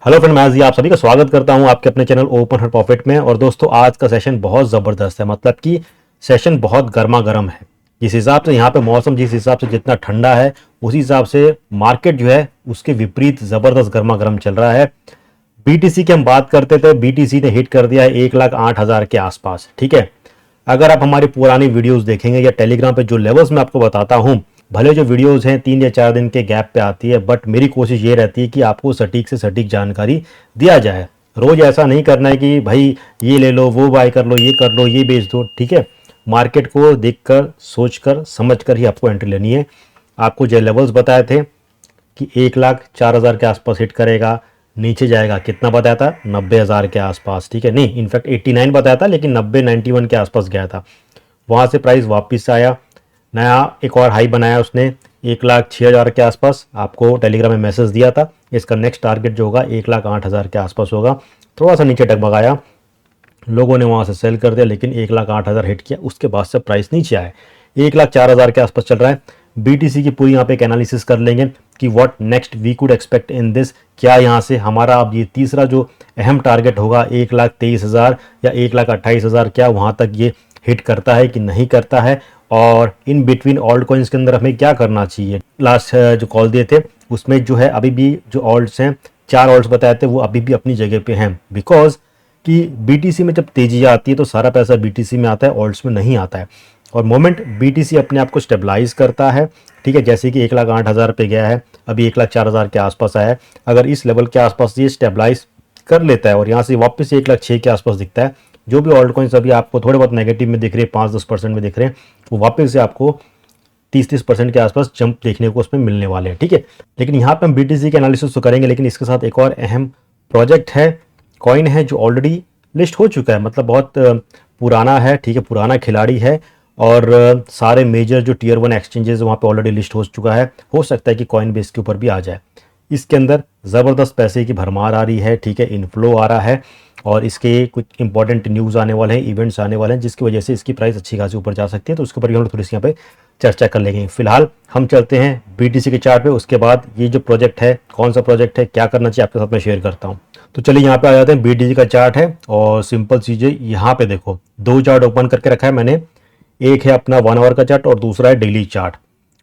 Hello friend, मैं जी आप सभी का स्वागत करता हूं आपके अपने चैनल ओपन हर प्रॉफिट में। और दोस्तों, आज का सेशन बहुत ज़बरदस्त है। मतलब कि सेशन बहुत गर्मा गर्म है। जिस हिसाब से यहाँ पे मौसम, जिस हिसाब से जितना ठंडा है, उसी हिसाब से मार्केट जो है उसके विपरीत ज़बरदस्त गर्मा गर्म चल रहा है। बीटीसी की हम बात करते थे, बीटीसी ने हिट कर दिया है 1,08,000 के आसपास। ठीक है, अगर आप हमारी पुरानी वीडियोस देखेंगे या टेलीग्राम पे जो लेवल्स मैं आपको बताता हूँ, भले जो वीडियोस हैं 3 या 4 दिन के गैप पे आती है, बट मेरी कोशिश ये रहती है कि आपको सटीक से सटीक जानकारी दिया जाए। रोज ऐसा नहीं करना है कि भाई ये ले लो, वो बाय कर लो, ये कर लो, ये बेच दो। ठीक है, मार्केट को देखकर, सोचकर, समझकर ही आपको एंट्री लेनी है। आपको जो लेवल्स बताए थे कि 1,04,000 के आसपास हिट करेगा, नीचे जाएगा, कितना बताया था, 90,000 के आसपास। ठीक है, नहीं, इनफैक्ट 89 बताया था, लेकिन 90-91 के आसपास गया था। वहाँ से प्राइस वापस आया, नया एक और हाई बनाया उसने 1,06,000 के आसपास। आपको टेलीग्राम में मैसेज दिया था, इसका नेक्स्ट टारगेट जो होगा 1,08,000 के आसपास होगा। थोड़ा सा नीचे डगमगाया, लोगों ने वहाँ से सेल कर दिया, लेकिन 1,08,000 हिट किया। उसके बाद से प्राइस नीचे आया, 1,04,000 के आसपास चल रहा है। बीटीसी की पूरी यहाँ पे एक एनालिसिस कर लेंगे कि what next we could expect in this. क्या यहाँ से हमारा अब ये तीसरा जो अहम टारगेट होगा 1,23,000 या 1,28,000, क्या वहाँ तक ये हिट करता है कि नहीं करता है, और इन बिटवीन ऑल्ट कॉइन्स के अंदर हमें क्या करना चाहिए। लास्ट जो कॉल दिए थे उसमें जो है अभी भी जो ऑल्ट्स हैं, 4 ऑल्ट्स बताए थे, वो अभी भी अपनी जगह पे हैं। बिकॉज कि बीटीसी में जब तेजी आती है तो सारा पैसा बीटीसी में आता है, ऑल्ट्स में नहीं आता है। और मोमेंट बीटीसी अपने आप को स्टेबलाइज करता है, ठीक है, जैसे कि 1,08,000 पे गया है, अभी 1,04,000 के आसपास आया है। अगर इस लेवल के आसपास ये स्टेबलाइज कर लेता है और यहाँ से वापस 1,06,000 के आसपास दिखता है, जो भी ऑल्ट कॉइन्स अभी आपको थोड़े बहुत नेगेटिव में दिख रहे हैं, 5-10% में दिख रहे हैं, वो वापस से आपको 30-30% के आसपास जंप देखने को उसमें मिलने वाले हैं। ठीक है, लेकिन यहाँ पे हम बीटीसी के एनालिसिस तो करेंगे, लेकिन इसके साथ एक और अहम प्रोजेक्ट है, कॉइन है, जो ऑलरेडी लिस्ट हो चुका है। मतलब बहुत पुराना है, ठीक है, पुराना खिलाड़ी है, और सारे मेजर जो टियर 1 एक्सचेंजेस वहाँ पे ऑलरेडी लिस्ट हो चुका है। हो सकता है कि कॉइन बेस के ऊपर भी आ जाए। इसके अंदर ज़बरदस्त पैसे की भरमार आ रही है, ठीक है, इनफ्लो आ रहा है, और इसके कुछ इंपॉर्टेंट न्यूज़ आने वाले हैं, इवेंट्स आने वाले हैं, जिसकी वजह से इसकी प्राइस अच्छी खासी ऊपर जा सकती है। तो उसके ऊपर भी हम थोड़ी सी यहाँ पे चर्चा कर लेंगे। फिलहाल हम चलते हैं बीटीसी के चार्ट पे, उसके बाद ये जो प्रोजेक्ट है, कौन सा प्रोजेक्ट है, क्या करना चाहिए, आपके साथ मैं शेयर करता हूँ। तो चलिए यहाँ पे आ जाते हैं। बीटीसी का चार्ट है और सिंपल चीज़ें यहाँ पे देखो, 2 चार्ट ओपन करके रखा है मैंने। एक है अपना 1 आवर का चार्ट और दूसरा है डेली चार्ट।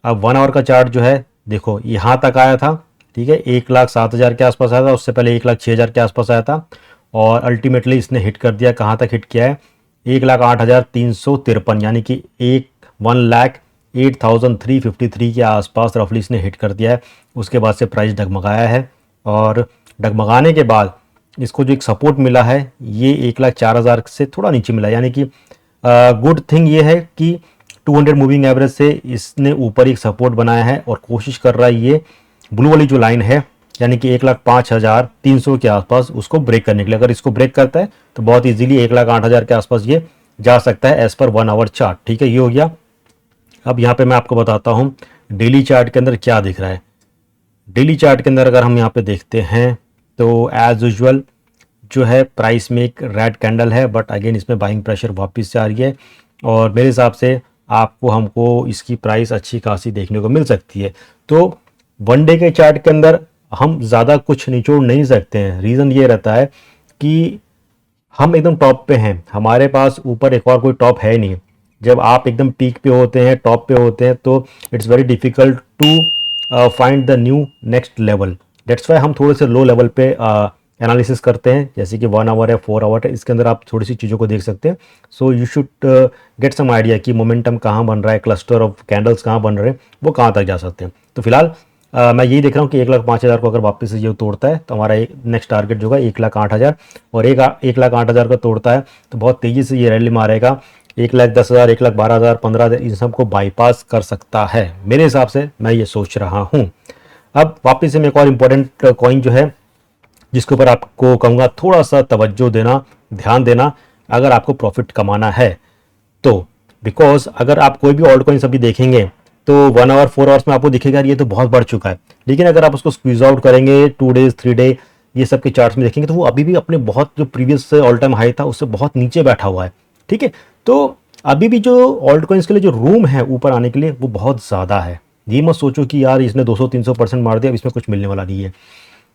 अब 1 आवर का चार्ट जो है, देखो यहाँ तक आया था, ठीक है, 1,07,000 के आसपास आया था, उससे पहले 1,06,000 के आसपास आया था, और अल्टीमेटली इसने हिट कर दिया। कहाँ तक हिट किया है, 1,08,353, यानी कि 1,08,353 के आसपास रफली इसने हिट कर दिया है। उसके बाद से प्राइस डगमगाया है, और डगमगाने के बाद इसको जो एक सपोर्ट मिला है, ये 1,04,000 से थोड़ा नीचे मिला। यानी कि गुड थिंग ये है कि 200 मूविंग एवरेज से इसने ऊपर एक सपोर्ट बनाया है, और कोशिश कर रहा है ये ब्लू वाली जो लाइन है, यानी कि 1,05,300 के आसपास उसको ब्रेक करने के लिए। अगर इसको ब्रेक करता है तो बहुत इजीली 1,08,000 के आसपास ये जा सकता है एज पर 1 आवर चार्ट। ठीक है, ये हो गया। अब यहाँ पे मैं आपको बताता हूँ डेली चार्ट के अंदर क्या दिख रहा है। डेली चार्ट के अंदर अगर हम यहाँ पे देखते हैं तो एज यूजुअल जो है प्राइस में एक रेड कैंडल है, बट अगेन इसमें बाइंग प्रेशर वापस से आ रही है, और मेरे हिसाब से आपको हमको इसकी प्राइस अच्छी खासी देखने को मिल सकती है। तो 1 डे के चार्ट के अंदर हम ज़्यादा कुछ निचोड़ नहीं सकते हैं। रीज़न ये रहता है कि हम एकदम टॉप पे हैं, हमारे पास ऊपर एक और कोई टॉप है नहीं। जब आप एकदम पीक पे होते हैं, टॉप पे होते हैं, तो it's very difficult to find the new next level. That's why हम थोड़े से लो लेवल पे एनालिसिस करते हैं, जैसे कि 1 आवर है, 4 आवर है, इसके अंदर आप थोड़ी सी चीज़ों को देख सकते हैं। So you should get some idea कि मोमेंटम कहाँ बन रहा है, क्लस्टर ऑफ कैंडल्स कहाँ बन रहे हैं, वो कहाँ तक जा सकते हैं। तो फिलहाल मैं यही देख रहा हूँ कि 1,05,000 को अगर वापस से ये तोड़ता है तो हमारा एक नेक्स्ट टारगेट जो होगा 1,08,000, और 1,08,000 का तोड़ता है तो बहुत तेज़ी से ये रैली मारेगा 1,10,000, 1,12,000, 15,000, इन सब को बाईपास कर सकता है। मेरे हिसाब से मैं ये सोच रहा हूँ। अब वापस से मैं एक और इम्पोर्टेंट कॉइन जो है, जिसके ऊपर आपको कहूँगा थोड़ा सा तवज्जो देना, ध्यान देना, अगर आपको प्रॉफिट कमाना है तो। बिकॉज अगर आप कोई भी ऑल्ट कॉइन्स अभी देखेंगे तो 1 आवर 4 आवर्स में आपको दिखेगा ये तो बहुत बढ़ चुका है, लेकिन अगर आप उसको स्क्वीज आउट करेंगे 2 डेज 3 डे ये सब के चार्ट्स में देखेंगे तो वो अभी भी अपने बहुत जो प्रीवियस ऑल टाइम हाई था उससे बहुत नीचे बैठा हुआ है। ठीक है, तो अभी भी जो ऑल्ट कॉइन्स के लिए जो रूम है ऊपर आने के लिए वो बहुत ज़्यादा है। ये मत सोचो कि यार इसने 200-300% मार दिया, अब इसमें कुछ मिलने वाला नहीं है।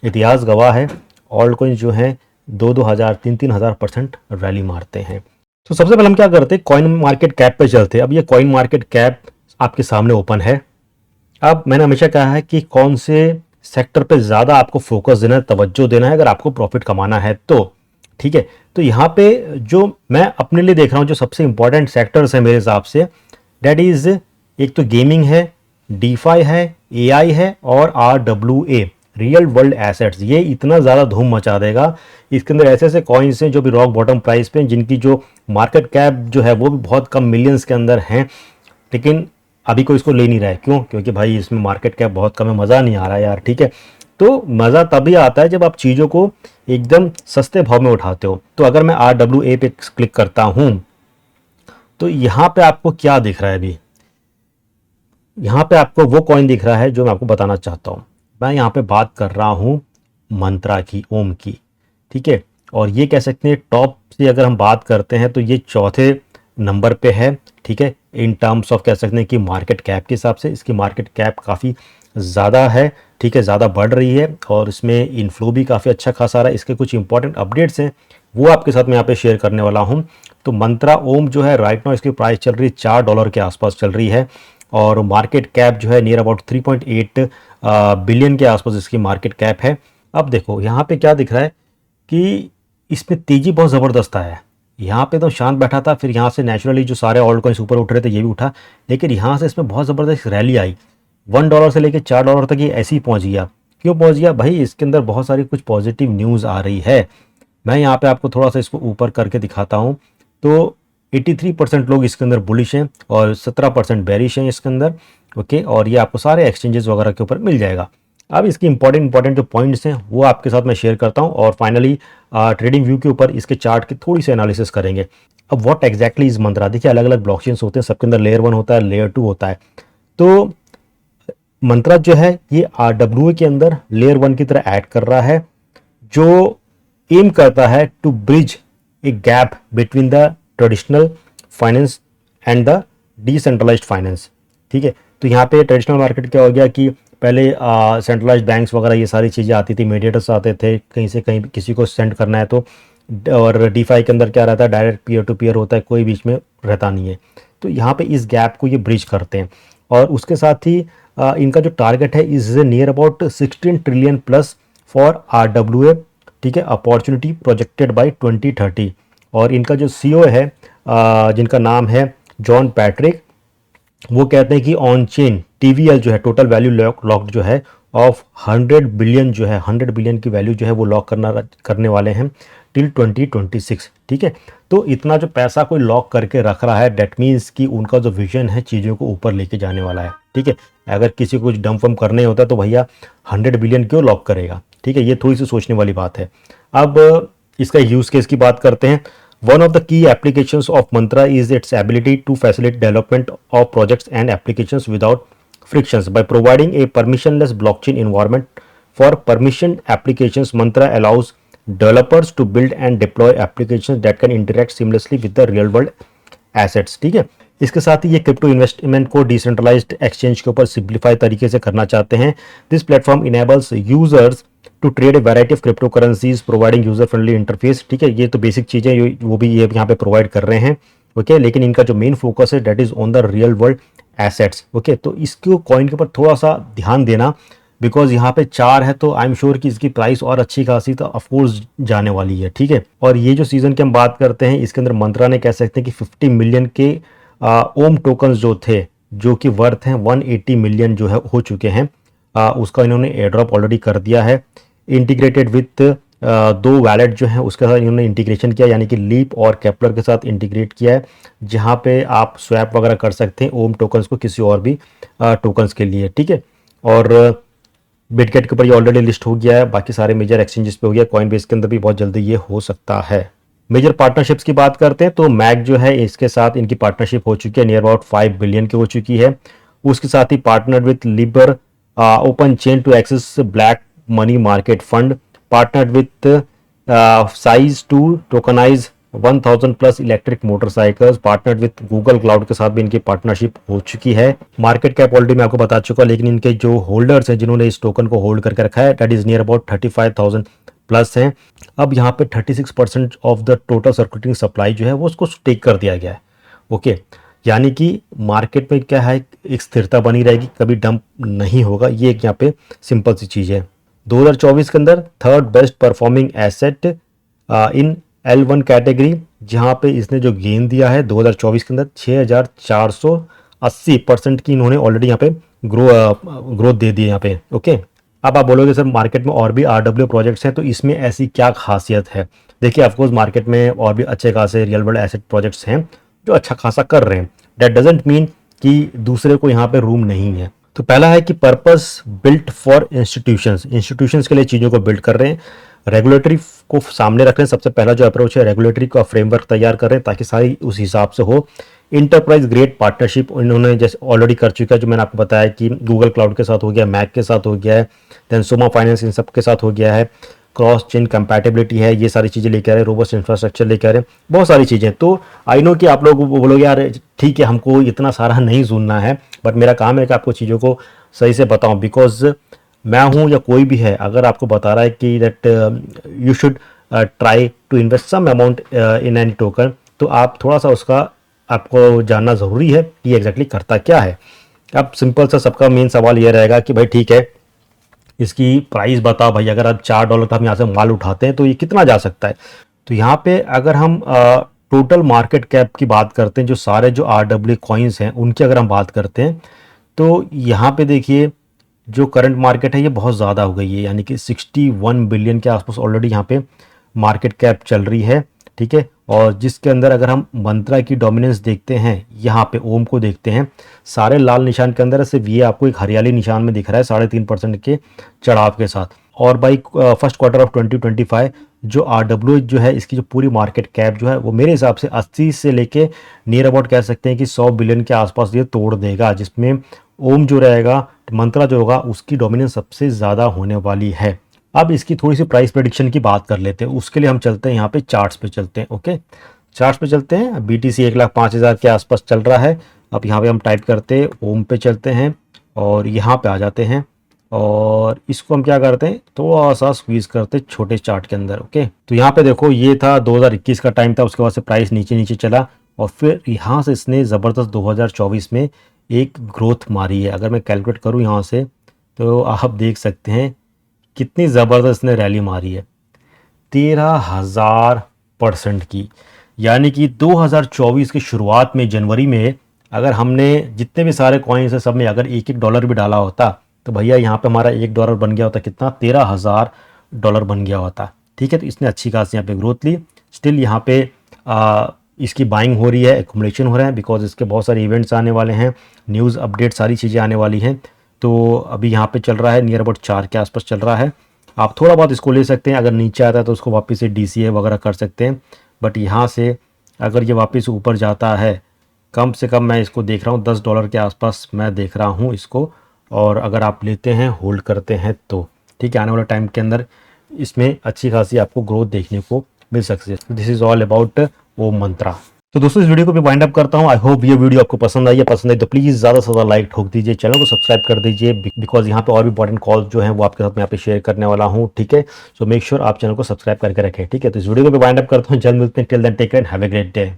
इतिहास गवाह है, ऑल्ट कॉइन जो हैं 2-2 हज़ार 3-3 हज़ार% रैली मारते हैं। तो सबसे पहले हम क्या करते हैं, कॉइन मार्केट कैप पे चलते हैं। अब ये कॉइन मार्केट कैप आपके सामने ओपन है। अब मैंने हमेशा कहा है कि कौन से सेक्टर पे ज़्यादा आपको फोकस देना है, तवज्जो देना है अगर आपको प्रॉफिट कमाना है तो, ठीक है। तो यहाँ पे जो मैं अपने लिए देख रहा हूँ जो सबसे इंपॉर्टेंट सेक्टर्स है मेरे हिसाब से, डेट इज़ एक तो गेमिंग है, डीफाई है, एआई है और RWA रियल वर्ल्ड एसेट्स। ये इतना ज़्यादा धूम मचा देगा। इसके अंदर ऐसे ऐसे कॉइन्स हैं जो भी रॉक बॉटम प्राइस पे, जिनकी जो मार्केट कैप जो है वो भी बहुत कम मिलियंस के अंदर हैं, लेकिन अभी कोई इसको ले नहीं रहा है। क्यों? क्योंकि भाई इसमें मार्केट कैप बहुत कम है, मज़ा नहीं आ रहा है यार, ठीक है। तो मज़ा तभी आता है जब आप चीज़ों को एकदम सस्ते भाव में उठाते हो। तो अगर मैं RWA पे क्लिक करता हूँ तो यहाँ पे आपको क्या दिख रहा है? अभी यहाँ पे आपको वो कॉइन दिख रहा है जो मैं आपको बताना चाहता हूँ। मैं यहाँ पे बात कर रहा हूँ मंत्रा की, ओम की, ठीक है। और ये कह सकते हैं टॉप से अगर हम बात करते हैं तो ये चौथे नंबर पे है, ठीक है। इन टर्म्स ऑफ कह सकते हैं कि मार्केट कैप के हिसाब से इसकी मार्केट कैप काफ़ी ज़्यादा है, ठीक है, ज़्यादा बढ़ रही है और इसमें इनफ्लो भी काफ़ी अच्छा खासा रहा है। इसके कुछ इंपॉर्टेंट अपडेट्स हैं वो आपके साथ मैं यहाँ पे शेयर करने वाला हूँ। तो मंत्रा ओम जो है राइट नाउ इसकी प्राइस चल रही है $4 के आसपास चल रही है और मार्केट कैप जो है नियर अबाउट 3.8 बिलियन के आसपास इसकी मार्केट कैप है। अब देखो यहाँ पे क्या दिख रहा है कि इसमें तेज़ी बहुत ज़बरदस्त आया है। यहाँ पे तो शांत बैठा था, फिर यहाँ से नेचुरली जो सारे ऑल्ट कॉइन्स ऊपर उठ रहे थे ये भी उठा, लेकिन यहाँ से इसमें बहुत ज़बरदस्त रैली आई। $1 से लेकर $4 तक ये ऐसे ही पहुँच गया। क्यों पहुँच गया भाई? इसके अंदर बहुत सारी कुछ पॉजिटिव न्यूज़ आ रही है। मैं यहाँ पे आपको थोड़ा सा इसको ऊपर करके दिखाता हूँ। तो 83% लोग इसके अंदर बुलिश हैं और 17% बेरिश हैं इसके अंदर, ओके। और ये आपको सारे एक्सचेंजेस वगैरह के ऊपर मिल जाएगा। अब इसकी इंपॉर्टेंट जो पॉइंट्स हैं वो आपके साथ मैं शेयर करता हूँ और फाइनली ट्रेडिंग व्यू के ऊपर इसके चार्ट की थोड़ी सी एनालिसिस करेंगे। अब व्हाट एग्जैक्टली इज मंत्रा, देखिए अलग अलग ब्लॉकचेन्स होते हैं, सबके अंदर लेयर 1 होता है, लेयर 2 होता है। तो मंत्रा जो है ये RWA के अंदर लेयर 1 की तरह ऐड कर रहा है, जो एम करता है to bridge a gap between the traditional finance and the decentralised finance, ठीक है। तो यहाँ पे ट्रेडिशनल मार्केट क्या हो गया कि पहले सेंट्रलाइज्ड बैंक्स वगैरह ये सारी चीज़ें आती थी, मीडिएटर्स आते थे, कहीं से कहीं किसी को सेंड करना है तो। और डीफाई के अंदर क्या रहता है, डायरेक्ट पीयर टू पीयर होता है, कोई बीच में रहता नहीं है। तो यहाँ पे इस गैप को ये ब्रिज करते हैं और उसके साथ ही इनका जो टारगेट है is near about 16 trillion plus for RWA, ठीक है, अपॉर्चुनिटी प्रोजेक्टेड बाय 2030। और इनका जो CEO है जिनका नाम है जॉन पैट्रिक, वो कहते हैं कि ऑन चेन TVL जो है टोटल वैल्यू लॉक्ड जो है ऑफ 100 बिलियन जो है 100 बिलियन की वैल्यू जो है वो लॉक करने वाले हैं टिल 2026, ठीक है। तो इतना जो पैसा कोई लॉक करके रख रहा है डेट मीन्स कि उनका जो विजन है चीज़ों को ऊपर लेके जाने वाला है, ठीक है। अगर किसी को कुछ डंप वम्प करने होता है तो भैया 100 बिलियन क्यों लॉक करेगा, ठीक है। ये थोड़ी सी सोचने वाली बात है। अब इसका यूज़ केस की बात करते हैं। One of the key applications of Mantra is its ability to facilitate development of projects and applications without frictions. By providing a permissionless blockchain environment for permissioned applications, Mantra allows developers to build and deploy applications that can interact seamlessly with the real world assets, ठीक है। इसके साथ ही ये crypto investment को decentralised exchange के ऊपर simplify तरीके से करना चाहते हैं। This platform enables users to trade a variety of cryptocurrencies providing user friendly interface, ठीक है। ये तो बेसिक चीज़ें वो भी ये यहाँ पे प्रोवाइड कर रहे हैं, ओके। लेकिन इनका जो मेन फोकस है that is on the real world assets, okay. तो इसको कॉइन के ऊपर थोड़ा सा ध्यान देना, बिकॉज यहाँ पे 4 है तो आई एम श्योर कि इसकी प्राइस और अच्छी खासी तो ऑफकोर्स जाने वाली है, ठीक है। और ये जो सीजन की हम बात करते हैं इसके अंदर मंत्रा ने कह सकते हैं कि 50 मिलियन के ओम टोकन्स जो थे जो कि वर्थ हैं 180 मिलियन जो है हो चुके हैं, उसका इन्होंने एयर ड्रॉप ऑलरेडी कर दिया है। इंटीग्रेटेड विथ 2 वैलेट जो है उसके साथ इन्होंने इंटीग्रेशन किया, यानी कि लीप और केपलर के साथ इंटीग्रेट किया है, जहाँ पे आप स्वैप वगैरह कर सकते हैं ओम टोकन्स को किसी और भी टोकन्स के लिए, ठीक है। और बिटगेट के ऊपर ये ऑलरेडी लिस्ट हो गया है, बाकी सारे मेजर एक्सचेंजेस पे हो गया, कॉइन बेस के अंदर भी बहुत जल्दी ये हो सकता है। मेजर पार्टनरशिप्स की बात करते हैं तो मैग जो है इसके साथ इनकी पार्टनरशिप हो चुकी है, नियर अबाउट 5 बिलियन की हो चुकी है। उसके साथ ही partner with Libre open chain to access black money market fund, partnered with size to tokenize 1000 plus electric motorcycles, partnered with Google cloud के साथ भी इनकी पार्टनरशिप हो चुकी है। मार्केट कैप ऑलरेडी मैं आपको बता चुका, लेकिन इनके जो होल्डर्स हैं जिन्होंने इस टोकन को होल्ड करके रखा है that is near about 35,000 plus हैं। अब यहाँ पे 36% of the total circulating supply जो है वो उसको टेक कर दिया गया है। ओके, यानी कि मार्केट में क्या है, एक स्थिरता बनी रहेगी, कभी डंप नहीं होगा। ये एक यहाँ पे सिंपल सी चीज़ है। 2024 के अंदर थर्ड बेस्ट परफॉर्मिंग एसेट इन L1 कैटेगरी, जहाँ पे इसने जो गेन दिया है 2024 के अंदर 6480% की इन्होंने ऑलरेडी यहाँ पे ग्रोथ दे दी है यहाँ पे। ओके, अब आप बोलोगे सर मार्केट में और भी RW प्रोजेक्ट्स हैं, तो इसमें ऐसी क्या खासियत है? देखिए, ऑफकोर्स मार्केट में और भी अच्छे खासे रियल वर्ल्ड एसेट प्रोजेक्ट्स हैं जो अच्छा खासा कर रहे हैं। दैट डजेंट मीन कि दूसरे को यहाँ पे रूम नहीं है। तो पहला है कि पर्पस बिल्ट फॉर इंस्टीट्यूशंस के लिए चीज़ों को बिल्ड कर रहे हैं। रेगुलेटरी को सामने रख रहे हैं। सबसे पहला जो अप्रोच है, रेगुलेटरी का फ्रेमवर्क तैयार कर रहे हैं ताकि सारी उस हिसाब से हो। इंटरप्राइज ग्रेड पार्टनरशिप इन्होंने जैसे ऑलरेडी कर चुका है, जो मैंने आपको बताया कि गूगल क्लाउड के साथ हो गया, मैक के साथ हो गया है, देन सोमा फाइनेंस इन सब के साथ हो गया है। क्रॉस चेन कंपैटिबिलिटी है, ये सारी चीज़ें लेकर आ रहे हैं। रोबस्ट इंफ्रास्ट्रक्चर लेकर आ रहे हैं, बहुत सारी चीज़ें। तो आई नो कि आप लोग बोलोगे यार ठीक है, हमको इतना सारा नहीं सुनना है, बट मेरा काम है कि आपको चीज़ों को सही से बताऊं। बिकॉज मैं हूं या कोई भी है, अगर आपको बता रहा है कि that you should try to invest some amount in any token, तो आप थोड़ा सा उसका आपको जानना ज़रूरी है कि एग्जैक्टली करता क्या है। अब सिंपल सा सबका मेन सवाल ये रहेगा कि भाई ठीक है, इसकी प्राइस बताओ भाई, अगर आप $4 का हम यहाँ से माल उठाते हैं तो ये कितना जा सकता है? तो यहाँ पे अगर हम टोटल मार्केट कैप की बात करते हैं, जो सारे जो RW कॉइन्स हैं उनकी अगर हम बात करते हैं, तो यहाँ पे देखिए जो करंट मार्केट है ये बहुत ज़्यादा हो गई है, यानी कि 61 बिलियन के आसपास ऑलरेडी यहाँ पे मार्केट कैप चल रही है। ठीक है, और जिसके अंदर अगर हम मंत्रा की डोमिनेंस देखते हैं, यहाँ पे ओम को देखते हैं, सारे लाल निशान के अंदर सिर्फ ये आपको एक हरियाली निशान में दिख रहा है 3.5% के चढ़ाव के साथ। और बाई फर्स्ट क्वार्टर ऑफ 2025 जो RW जो है, इसकी जो पूरी मार्केट कैप जो है वो मेरे हिसाब से 80 से लेके नियर अबाउट कह सकते हैं कि 100 बिलियन के आसपास ये तोड़ देगा, जिसमें ओम जो रहेगा, मंत्रा जो होगा, उसकी डोमिनेंस सबसे ज़्यादा होने वाली है। अब इसकी थोड़ी सी प्राइस प्रेडिक्शन की बात कर लेते हैं। उसके लिए हम चलते हैं यहाँ पे चार्ट्स पे चलते हैं। ओके, चार्ट्स पे चलते हैं। BTC 1,05,000 के आसपास चल रहा है। अब यहाँ पे हम टाइप करते हैं, ओम पे चलते हैं और यहाँ पे आ जाते हैं, और इसको हम क्या करते हैं, थोड़ा सा स्क्वीज करते हैं छोटे चार्ट के अंदर। ओके, तो यहाँ पे देखो ये था 2021 का टाइम था, उसके बाद से प्राइस नीचे नीचे चला और फिर यहाँ से इसने ज़बरदस्त 2024 में एक ग्रोथ मारी है। अगर मैं कैलकुलेट करूँ यहाँ से, तो आप देख सकते हैं कितनी ज़बरदस्त ने रैली मारी है, 13,000% की। यानी कि 2024 की शुरुआत में जनवरी में अगर हमने जितने भी सारे कॉइन्स हैं सब में अगर $1 भी डाला होता, तो भैया यहाँ पे हमारा $1 बन गया होता कितना, $13,000 बन गया होता। ठीक है, तो इसने अच्छी खासी यहाँ पे ग्रोथ ली। स्टिल यहाँ पे इसकी बाइंग हो रही है, एक्युमुलेशन हो रहा है, बिकॉज इसके बहुत सारे इवेंट्स आने वाले हैं, न्यूज़ अपडेट सारी चीज़ें आने वाली हैं। तो अभी यहाँ पे चल रहा है नियर अबाउट 4 के आसपास चल रहा है। आप थोड़ा बहुत इसको ले सकते हैं, अगर नीचे आता है तो उसको वापस से DCA वगैरह कर सकते हैं। बट यहाँ से अगर ये वापस ऊपर जाता है, कम से कम मैं इसको देख रहा हूँ $10 के आसपास मैं देख रहा हूँ इसको। और अगर आप लेते हैं, होल्ड करते हैं तो ठीक है, आने वाले टाइम के अंदर इसमें अच्छी खासी आपको ग्रोथ देखने को मिल सकती है। दिस इज़ ऑल अबाउट ओम मंत्रा। तो दोस्तों इस वीडियो को भी वाइंड अप करता हूं। आई होप ये वीडियो आपको पसंद आई है। पसंद आई तो प्लीज़ ज़्यादा से ज़्यादा लाइक ठोक दीजिए, चैनल को सब्सक्राइब कर दीजिए, बिकॉज यहाँ पे और भी इंपॉर्टेंट कॉल्स जो हैं वो आपके साथ मैं यहाँ पे शेयर करने वाला हूँ। ठीक है, सो मेक श्योर आप चैनल को सब्सक्राइब करके रखें। ठीक है, तो इस वीडियो को भी वाइंड अप करता हूँ। जल्द मिलते हैं। Till then take care and have a great day.